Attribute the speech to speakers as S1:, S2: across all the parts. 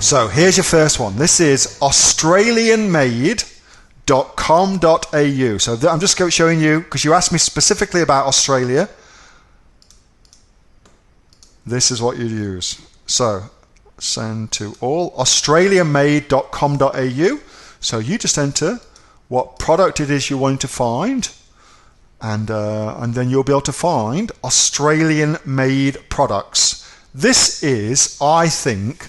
S1: So here's your first one. This is australianmade.com.au. So I'm just showing you, because you asked me specifically about Australia. This is what you use. So send to all, australianmade.com.au. So you just enter what product it is you want to find, and then you'll be able to find Australian made products. This is, I think,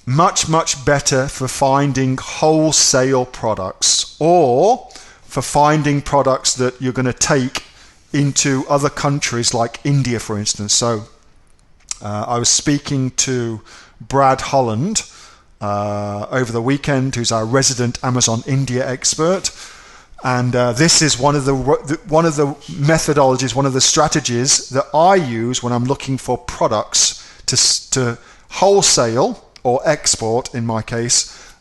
S1: much better for finding wholesale products, or for finding products that you're going to take into other countries like India, for instance. So I was speaking to Brad Holland over the weekend, who's our resident Amazon India expert, and this is one of the methodologies, one of the strategies that I use when I'm looking for products to wholesale or export, in my case,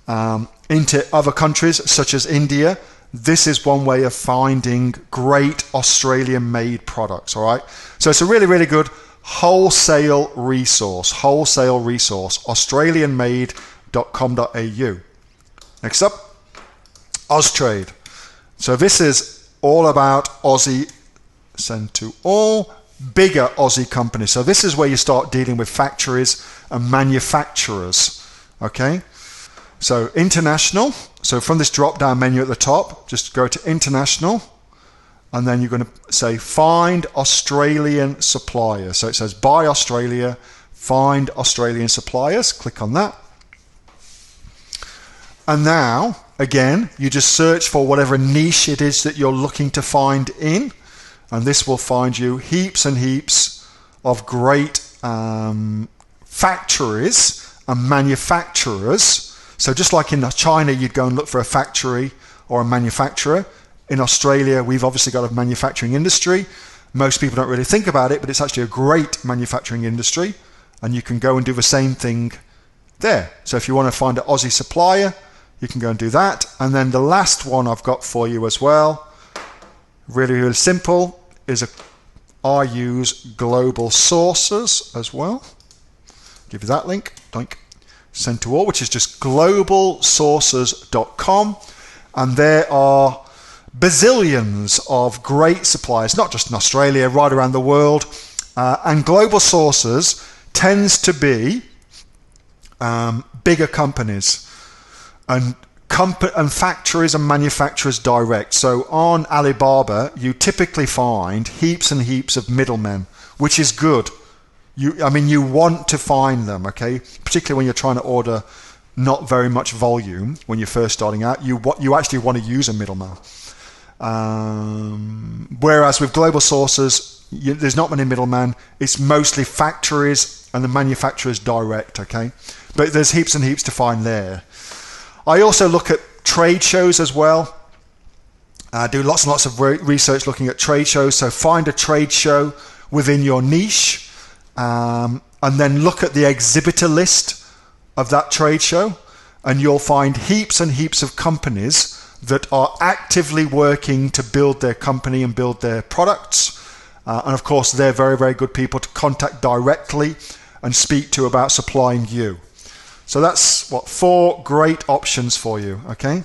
S1: into other countries such as India. This is one way of finding great Australian-made products. All right, so it's a really good wholesale resource, australianmade.com.au. Next up, Austrade. So this is all about Aussie, send to all, bigger Aussie companies. So this is where you start dealing with factories and manufacturers. Okay, so international. So from this drop down menu at the top, just go to international, and then you're going to say find Australian suppliers. So it says buy Australia, find Australian suppliers. Click on that. And now, again, you just search for whatever niche it is that you're looking to find in. And this will find you heaps and heaps of great factories and manufacturers. So just like in China, you'd go and look for a factory or a manufacturer. In Australia, we've obviously got a manufacturing industry. Most people don't really think about it, but it's actually a great manufacturing industry, and you can go and do the same thing there. So if you want to find an Aussie supplier, you can go and do that. And then the last one I've got for you as well, really simple, is I use global sources as well. Give you that link, doink, send to all, which is just globalsources.com, and there are bazillions of great suppliers, not just in Australia, right around the world. And global sources tends to be bigger companies and factories and manufacturers direct. So on Alibaba, you typically find heaps and heaps of middlemen, which is good. You want to find them, okay? Particularly when you're trying to order not very much volume when you're first starting out. You actually want to use a middleman. Whereas with global sources, there's not many middlemen. It's mostly factories and the manufacturers direct, okay? But there's heaps and heaps to find there. I also look at trade shows as well. I do lots and lots of research looking at trade shows. So find a trade show within your niche, and then look at the exhibitor list of that trade show, and you'll find heaps and heaps of companies that are actively working to build their company and build their products. And of course, they're very good people to contact directly and speak to about supplying you. So that's 4 great options for you, okay?